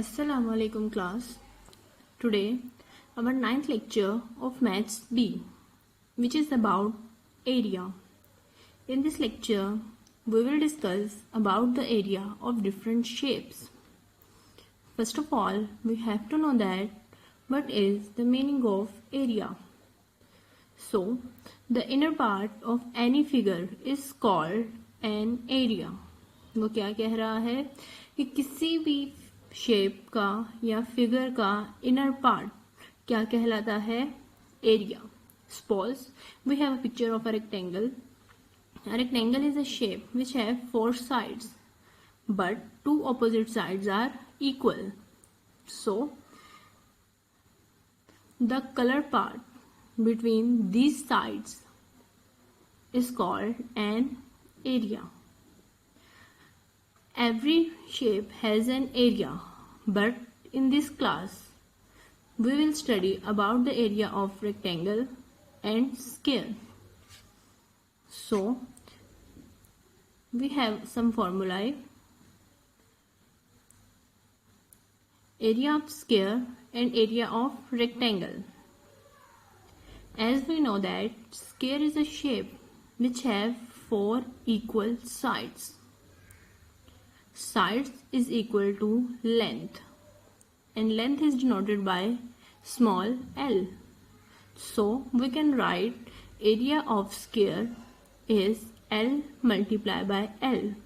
Assalamu alaikum class. Today our ninth lecture of Maths B, which is about area. In this lecture we will discuss about the area of different shapes. First of all, we have to know that what is the meaning of area. So the inner part of any figure is called an area. वो क्या कह रहा है कि किसी भी shape का या फिगर का इनर पार्ट क्या कहलाता है? Area. Suppose we have a picture of a rectangle. A rectangle is a shape which have four sides, but two opposite sides are equal. So the color part between these sides is called an area. Every shape has an area, but in this class we will study about the area of rectangle and square. So we have some formulae. Area of square and area of rectangle. As we know that square is a shape which have four equal sides. Sides is equal to length, and length is denoted by small l. So we can write area of square is L multiplied by L.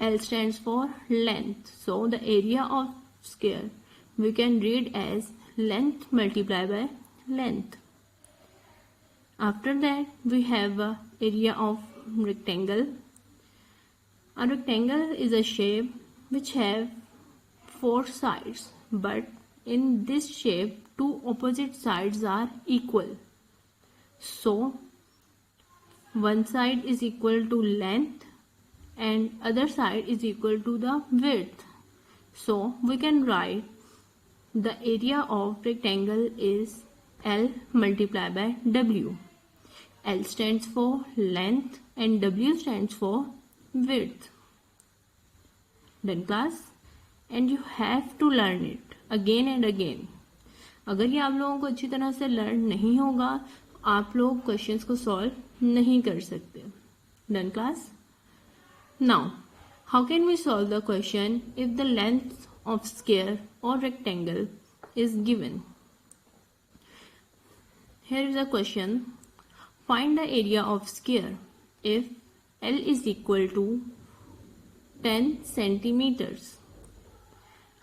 L stands for length. So the area of square we can read as length multiplied by length. After that we have a area of rectangle. A rectangle is a shape which have four sides, but in this shape two opposite sides are equal. So one side is equal to length and other side is equal to the width. So we can write the area of rectangle is L multiplied by W. L stands for length and W stands for width. Done class? And you have to learn it again and again. अगर ये आप लोगों को अच्छी तरह से learn नहीं होगा, आप लोग क्वेश्चंस को सॉल्व नहीं कर सकते. Done class? Now, how can we solve the question if the length of square or rectangle is given? Here is a question. Find the area of square if L is equal to 10 centimeters.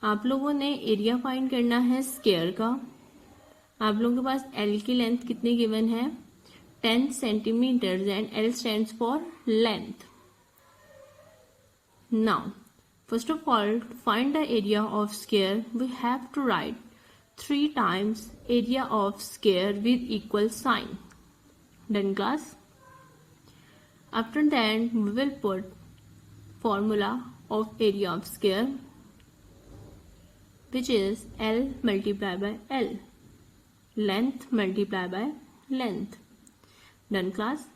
आप लोगों ने area find करना है square का. आप लोगों के पास L की लेंथ कितनी गिवन है? 10 centimeters and L stands for length. Now, first of all, to find the area of square, we have to write 3 times area of square with equal sign. Done class? After that, we will put formula of area of square, which is L multiplied by L, length multiplied by length. Done class?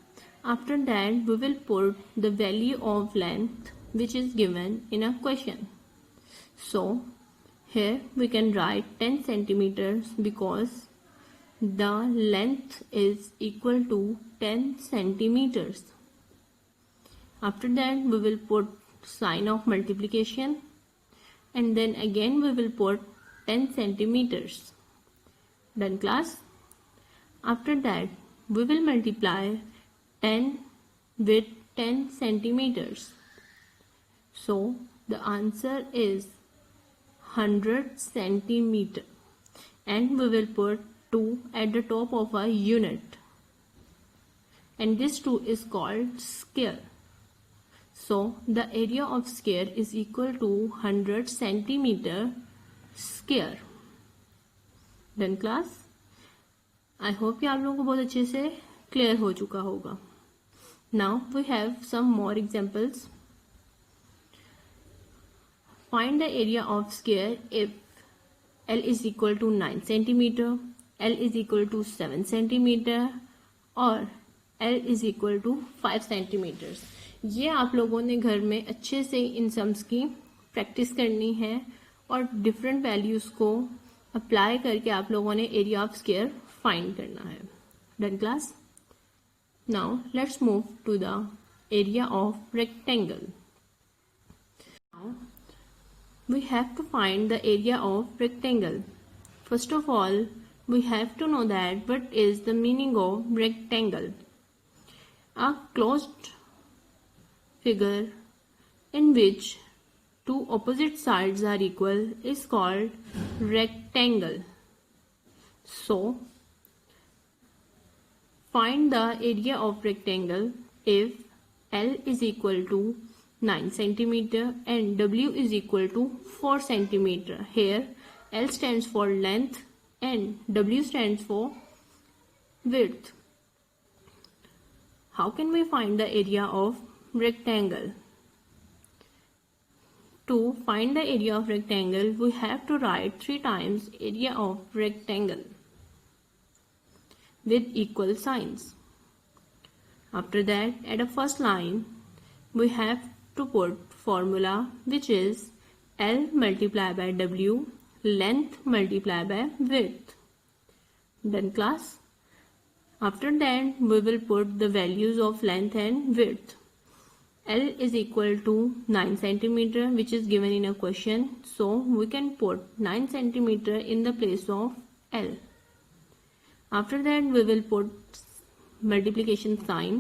After that, we will put the value of length which is given in a question. So here we can write 10 centimeters because the length is equal to 10 centimeters. After that we will put sign of multiplication and then again we will put 10 centimeters. Done class? After that we will multiply 10 with 10 centimeters. So the answer is 100 centimeter, and we will put 2 at the top of a unit, and this 2 is called square. So the area of square is equal to 100 centimeter square. Done class? I hope कि आप लोगों को बहुत अच्छे से clear हो चुका होगा. Now we have some more examples. Find the area of square if L is equal to 9 centimeter, L is equal to 7 centimeter और L is equal to 5 centimeters. ये आप लोगों ने घर में अच्छे से इन सम्स की प्रैक्टिस करनी है और डिफरेंट वैल्यूज को अप्लाई करके आप लोगों ने एरिया ऑफ स्क्वायर फाइंड करना है। Done class? Now let's move to the area of rectangle. Now we have to find the area of rectangle. First of all, we have to know that what is the meaning of rectangle. A closed figure in which two opposite sides are equal is called rectangle. So, find the area of rectangle if L is equal to 9 centimeter and W is equal to 4 centimeter. Here L stands for length and W stands for width. How can we find the area of rectangle? To find the area of rectangle, we have to write 3 times area of rectangle with equal signs. After that, at the first line, we have to put formula which is L multiplied by W, length multiplied by width. Done class? After that, we will put the values of length and width. L is equal to 9 centimeter, which is given in a question, so we can put 9 centimeter in the place of L. After that, we will put multiplication sign,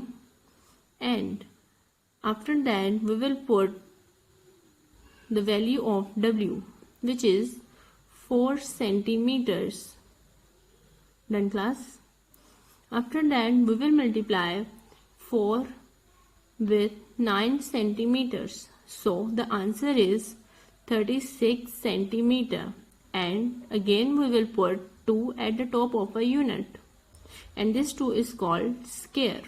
and after that we will put the value of W, which is 4 centimeters. Done class? After that we will multiply 4 with 9 centimeters. So the answer is 36 centimeter, and again we will put 2 at the top of a unit, and this 2 is called square.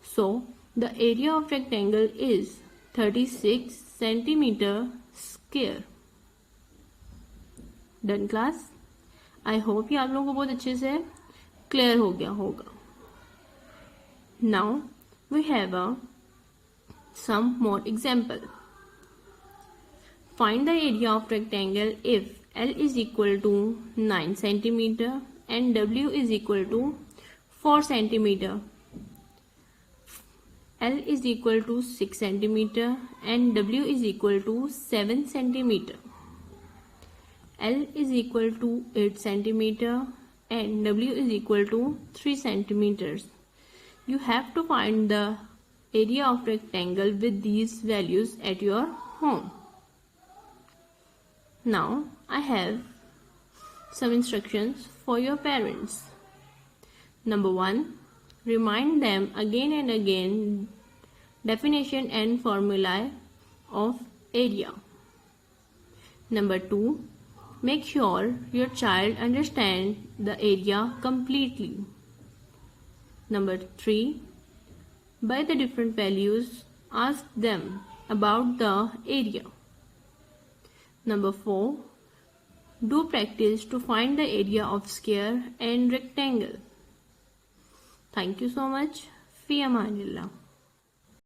So the area of rectangle is 36 centimeter square. Done class? I hope ये आप लोगों को बहुत अच्छे से clear हो गया होगा. Now we have some more example. Find the area of rectangle if L is equal to 9 centimeter and W is equal to 4 centimeter. L is equal to 6 centimeter and W is equal to 7 centimeter. L is equal to 8 centimeter and W is equal to 3 centimeters. You have to find the area of rectangle with these values at your home. Now I have some instructions for your parents. Number 1. Remind them again and again definition and formula of area. Number 2. Make sure your child understands the area completely. Number 3. By the different values, ask them about the area. Number 4. Do practice to find the area of square and rectangle. Thank you so much. Fi Amanillah.